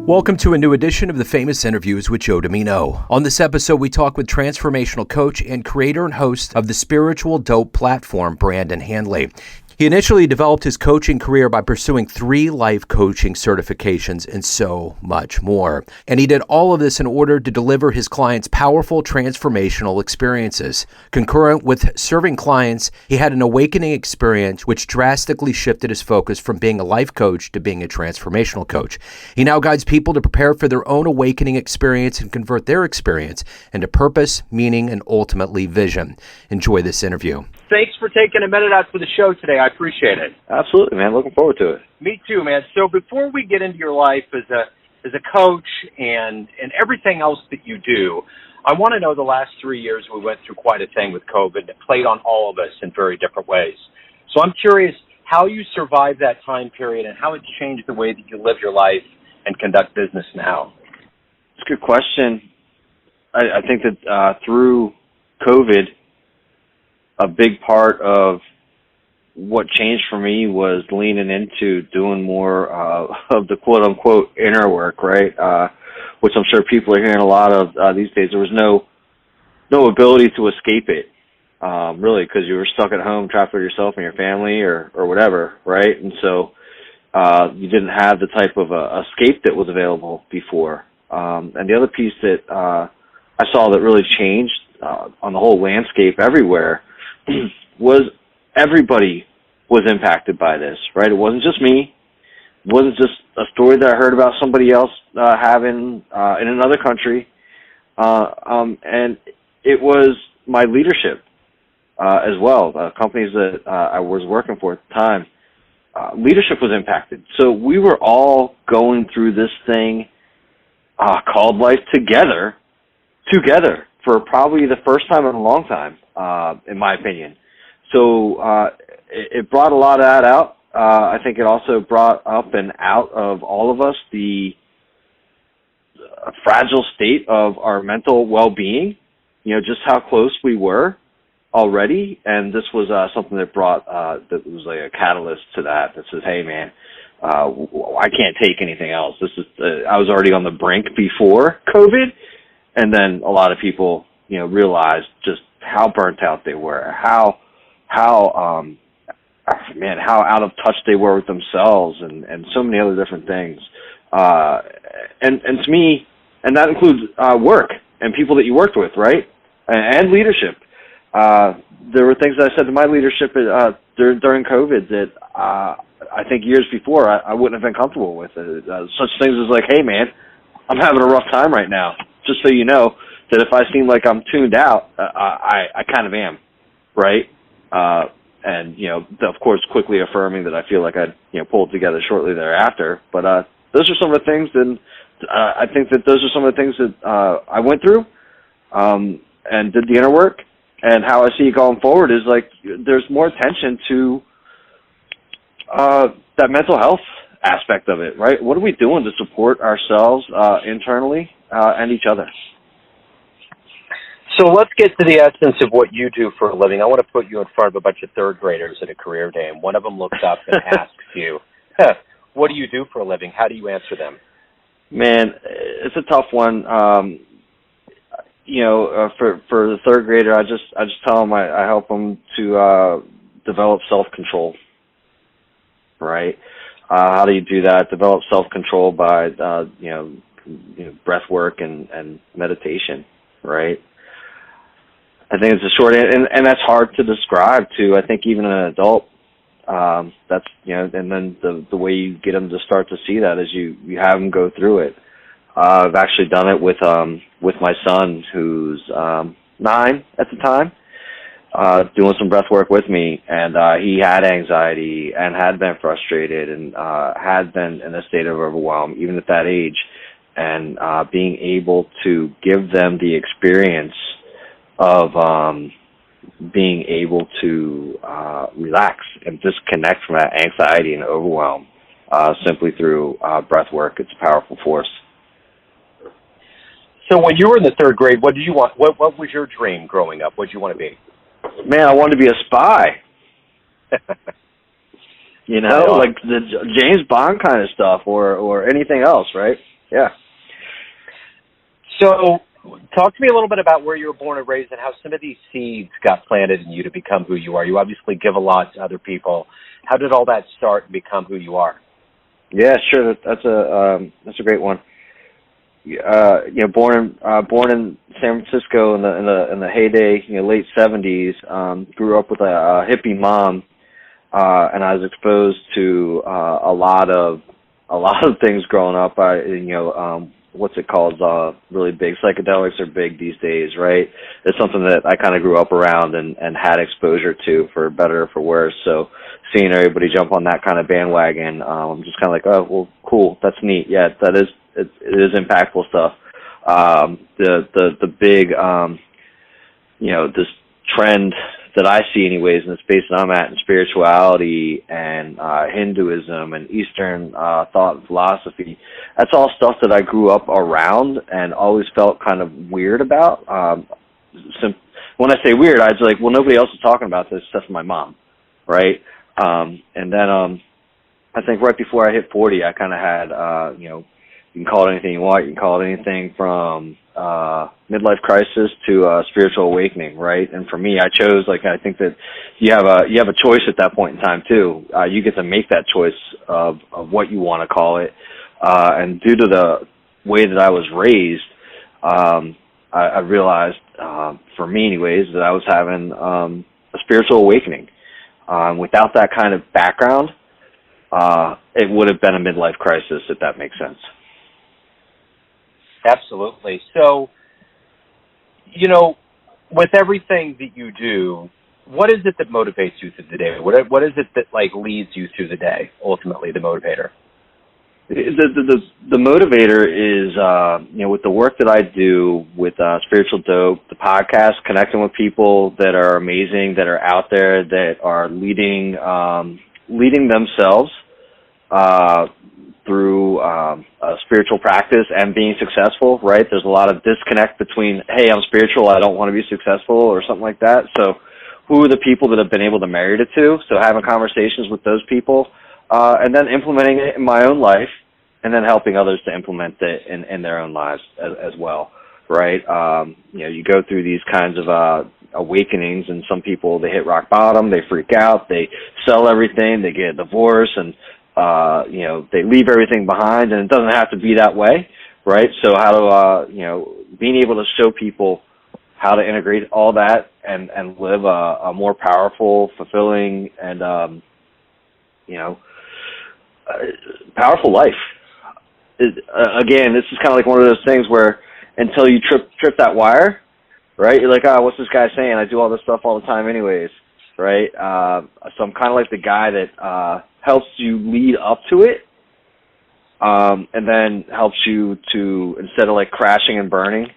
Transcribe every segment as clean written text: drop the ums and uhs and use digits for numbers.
Welcome to a new edition of the Famous Interviews with Joe Dimino. On this episode, we talk with transformational coach and creator and host of the Spiritual Dope platform, Brandon Handley. He initially developed his coaching career by pursuing 3 life coaching certifications and so much more. And he did all of this in order to deliver his clients powerful transformational experiences. Concurrent with serving clients, he had an awakening experience which drastically shifted his focus from being a life coach to being a transformational coach. He now guides people to prepare for their own awakening experience and convert their experience into purpose, meaning, and ultimately vision. Enjoy this interview. Thanks for taking a minute out for the show today. I appreciate it. Absolutely, man. Looking forward to it. Me too, man. So before we get into your life as a coach and everything else that you do, I want to know the last 3 years we went through quite a thing with COVID that played on all of us in very different ways. So I'm curious how you survived that time period and how it's changed the way that you live your life and conduct business now. It's a good question. I think that through COVID, a big part of what changed for me was leaning into doing more of the quote-unquote inner work, right? Which I'm sure people are hearing a lot of these days. There was no ability to escape it, really, because you were stuck at home trapped with yourself and your family or whatever, right? And so you didn't have the type of escape that was available before. And the other piece that I saw that really changed on the whole landscape everywhere was everybody was impacted by this, right? It wasn't just me. It wasn't just a story that I heard about somebody else having in another country. And it was my leadership as well, companies that I was working for at the time. Leadership was impacted. So we were all going through this thing called life together for probably the first time in a long time, in my opinion. So it brought a lot of that out. I think it also brought up and out of all of us the fragile state of our mental well-being, just how close we were already. And this was something that brought, that was like a catalyst to that says, hey, man, I can't take anything else. This is, I was already on the brink before COVID. And then a lot of people, realized just how burnt out they were, how out of touch they were with themselves and so many other different things. And to me, and that includes work and people that you worked with, right? And leadership. There were things that I said to my leadership during COVID that I think years before I wouldn't have been comfortable with. Such things as like, hey, man, I'm having a rough time right now. Just so you know that if I seem like I'm tuned out, I kind of am, right? And, of course, quickly affirming that I feel like I, pulled together shortly thereafter. But those are some of the things, and I think that those are some of the things that I went through and did the inner work. And how I see it going forward is like there's more attention to that mental health aspect of it, right? What are we doing to support ourselves internally and each other? So let's get to the essence of what you do for a living. I want to put you in front of a bunch of third graders at a career day, and one of them looks up and asks you, what do you do for a living? How do you answer them? Man, it's a tough one. For the third grader, I just tell them I help them to develop self-control, right? How do you do that? Develop self-control by, breath work and meditation, right? I think it's a short, and that's hard to describe to, I think, even an adult. That's, and then the way you get them to start to see that is you have them go through it. I've actually done it with my son, who's 9 at the time, doing some breath work with me, and he had anxiety and had been frustrated and had been in a state of overwhelm, even at that age, and being able to give them the experience of being able to relax and disconnect from that anxiety and overwhelm simply through breath work. It's a powerful force. So when you were in the third grade, what did you want? What was your dream growing up? What did you want to be? Man, I wanted to be a spy. Like the James Bond kind of stuff or anything else, right? Yeah. So talk to me a little bit about where you were born and raised and how some of these seeds got planted in you to become who you are. You obviously give a lot to other people. How did all that start and become who you are? Yeah, sure. That's a great one. Born in San Francisco in the heyday, late '70s. Grew up with a hippie mom, and I was exposed to a lot of things growing up. What's it called? Really big. Psychedelics are big these days, right? It's something that I kind of grew up around and had exposure to, for better or for worse. So seeing everybody jump on that kind of bandwagon, I'm just kind of like, oh, well, cool, that's neat. Yeah, it is impactful stuff. The big, this trend that I see anyways in the space that I'm at in spirituality and Hinduism and Eastern thought and philosophy, that's all stuff that I grew up around and always felt kind of weird about. When I say weird, I was like, well, nobody else is talking about this except for my mom, right? And then I think right before I hit 40, I kind of had, you can call it anything you want. You can call it anything from midlife crisis to spiritual awakening, right? And for me, I chose, I think that you have a choice at that point in time too. You get to make that choice of what you want to call it. And due to the way that I was raised, I realized, for me anyways, that I was having a spiritual awakening. Without that kind of background, it would have been a midlife crisis, if that makes sense. Absolutely. So, with everything that you do, what is it that motivates you through the day? What is it that leads you through the day? Ultimately, the motivator. The motivator is with the work that I do with Spiritual Dope, the podcast, connecting with people that are amazing, that are out there, that are leading themselves through a spiritual practice and being successful, right? There's a lot of disconnect between, hey, I'm spiritual, I don't want to be successful, or something like that. So who are the people that have been able to marry the two? So having conversations with those people, and then implementing it in my own life, and then helping others to implement it in their own lives as well, right? You go through these kinds of awakenings, and some people, they hit rock bottom, they freak out, they sell everything, they get a divorce, and they leave everything behind, and it doesn't have to be that way, right? So how to, being able to show people how to integrate all that and live a more powerful, fulfilling, and, powerful life. Again, this is kind of like one of those things where until you trip that wire, right, you're like, what's this guy saying? I do all this stuff all the time anyways, right? So I'm kind of like the guy that helps you lead up to it, and then helps you to, instead of crashing and burning,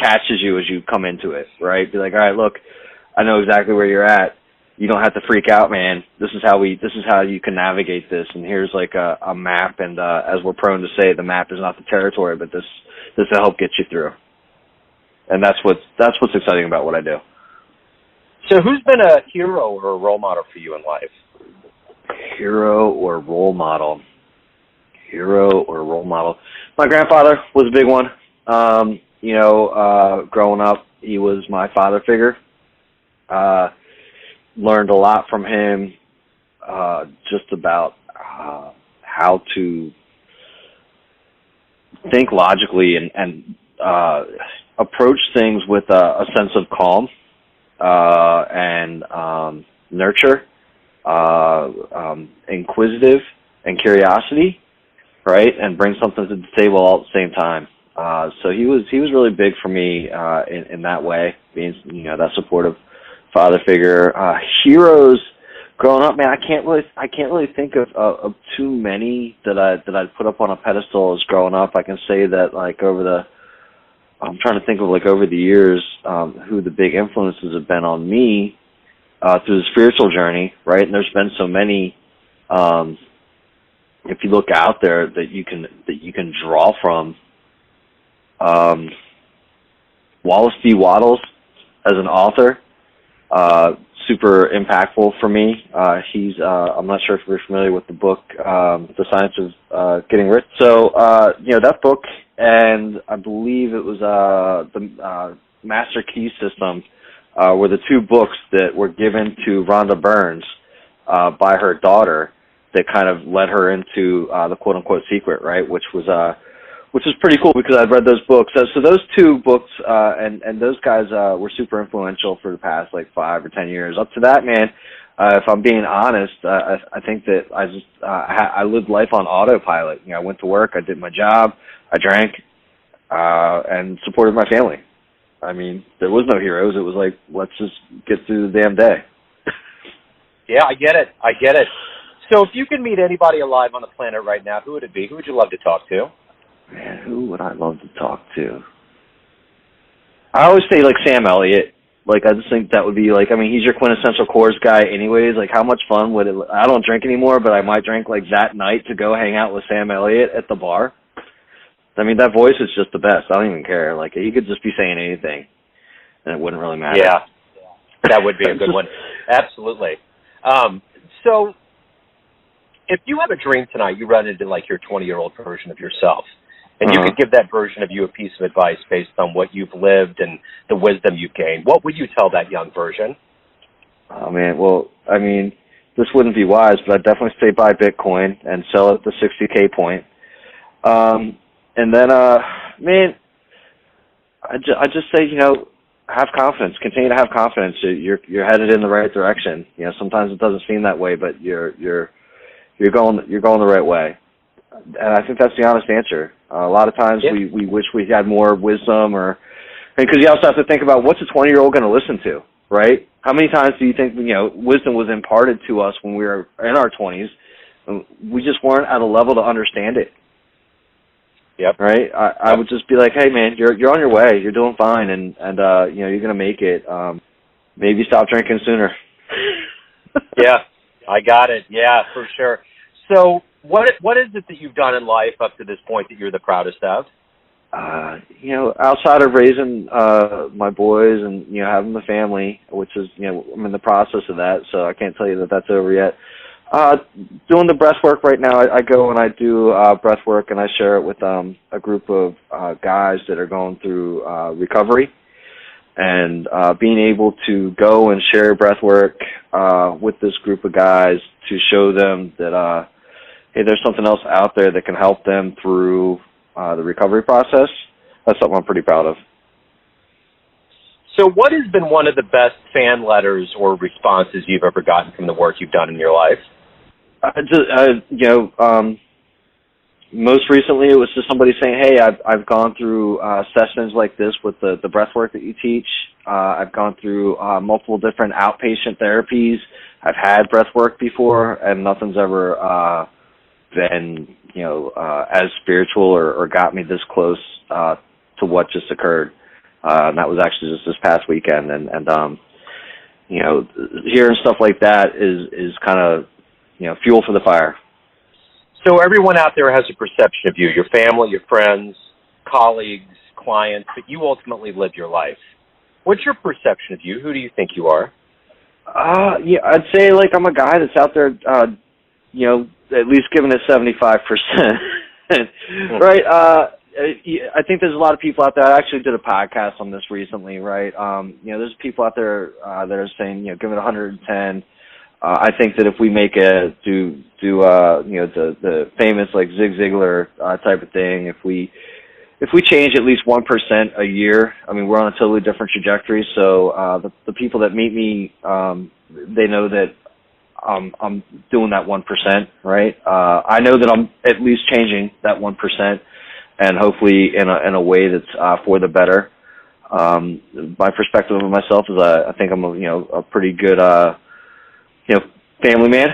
catches you as you come into it, right? Be like, all right, look, I know exactly where you're at. You don't have to freak out, man. This is how you can navigate this. And here's a map. And as we're prone to say, the map is not the territory, but this will help get you through. And that's what's exciting about what I do. So who's been a hero or a role model for you in life? Hero or role model? Hero or role model? My grandfather was a big one. Growing up, he was my father figure. Learned a lot from him, just about how to think logically and approach things with a sense of calm and nurture, inquisitive and curiosity, right? And bring something to the table all at the same time. So he was really big for me in that way, being that supportive father figure. Heroes growing up, man, I can't really think of too many that I'd put up on a pedestal as growing up. I can say that I'm trying to think of over the years who the big influences have been on me through the spiritual journey, right? And there's been so many. If you look out there that you can draw from, Wallace D. Wattles as an author. super impactful for me. I'm not sure if you're familiar with the book, The Science of Getting Rich. So, that book, and I believe it was the Master Key System, were the two books that were given to Rhonda Burns by her daughter that kind of led her into the quote-unquote secret, right, which was pretty cool because I'd read those books. So those two books and those guys were super influential for the past, 5 or 10 years. Up to that, man, if I'm being honest, I think that I lived life on autopilot. I went to work, I did my job, I drank, and supported my family. I mean, there was no heroes. It was like, let's just get through the damn day. Yeah, I get it. So if you could meet anybody alive on the planet right now, who would it be? Who would you love to talk to? Man, who would I love to talk to? I always say, Sam Elliott. I just think that would be, he's your quintessential Coors guy anyways. How much fun would it... I don't drink anymore, but I might drink, that night to go hang out with Sam Elliott at the bar. I mean, that voice is just the best. I don't even care. He could just be saying anything, and it wouldn't really matter. Yeah, that would be a good one. Absolutely. So, if you have a dream tonight, you run into, your 20-year-old version of yourself, and you could give that version of you a piece of advice based on what you've lived and the wisdom you've gained, what would you tell that young version? Oh, man. Well, I mean, this wouldn't be wise, but I'd definitely say buy Bitcoin and sell at the 60K point. And then, man, I just say, have confidence. Continue to have confidence. You're headed in the right direction. Sometimes it doesn't seem that way, but you're going the right way. And I think that's the honest answer. A lot of times we wish we had more wisdom, because you also have to think about what's a 20-year-old going to listen to, right? How many times do you think wisdom was imparted to us when we were in our 20s? We just weren't at a level to understand it. Yep. Right. I would just be like, hey man, you're on your way. You're doing fine, and you're gonna make it. Maybe stop drinking sooner. Yeah, I got it. Yeah, for sure. So, what is it that you've done in life up to this point that you're the proudest of? Outside of raising my boys and having the family, which is I'm in the process of that, so I can't tell you that that's over yet. Doing the breath work right now, I go and I do breath work, and I share it with a group of guys that are going through recovery. And being able to go and share breath work with this group of guys to show them that, hey, there's something else out there that can help them through the recovery process, that's something I'm pretty proud of. So what has been one of the best fan letters or responses you've ever gotten from the work you've done in your life? Most recently it was just somebody saying, hey, I've gone through sessions like this with the breath work that you teach. I've gone through multiple different outpatient therapies. I've had breath work before, and nothing's ever been, as spiritual or got me this close to what just occurred. And that was actually just this past weekend. And hearing stuff like that is kind of, fuel for the fire. So everyone out there has a perception of you, your family, your friends, colleagues, clients, but you ultimately live your life. What's your perception of you? Who do you think you are? Yeah, I'd say I'm a guy that's out there, at least giving it 75%. Right? I think there's a lot of people out there. I actually did a podcast on this recently, right? There's people out there that are saying, give it 110. I think that if we make the famous Zig Ziglar type of thing, if we change at least 1% a year, I mean, we're on a totally different trajectory. So the people that meet me, they know that I'm doing that 1%, right? I know that I'm at least changing that 1%, and hopefully in a way that's for the better. My perspective of myself is I think I'm a pretty good family man,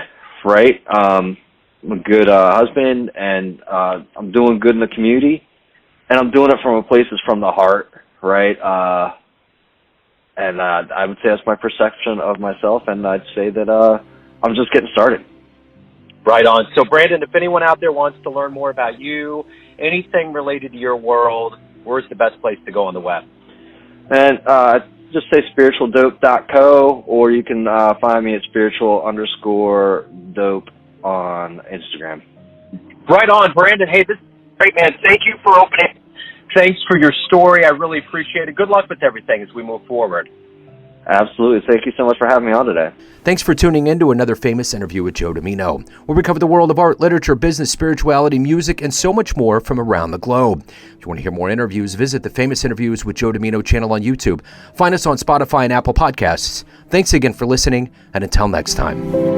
right? I'm a good husband, and I'm doing good in the community, and I'm doing it from a place that's from the heart, right? And I would say that's my perception of myself, and I'd say that I'm just getting started. Right on. So, Brandon, if anyone out there wants to learn more about you, anything related to your world, where's the best place to go on the web? And Just say spiritualdope.co, or you can find me at spiritual_dope on Instagram. Right on, Brandon. Hey, this is great, man. Thank you for opening. Thanks for your story. I really appreciate it. Good luck with everything as we move forward. Absolutely. Thank you so much for having me on today. Thanks for tuning in to another famous interview with Joe Dimino, where we cover the world of art, literature, business, spirituality, music, and so much more from around the globe. If you want to hear more interviews, visit the Famous Interviews with Joe Dimino channel on YouTube. Find us on Spotify and Apple Podcasts. Thanks again for listening, and until next time.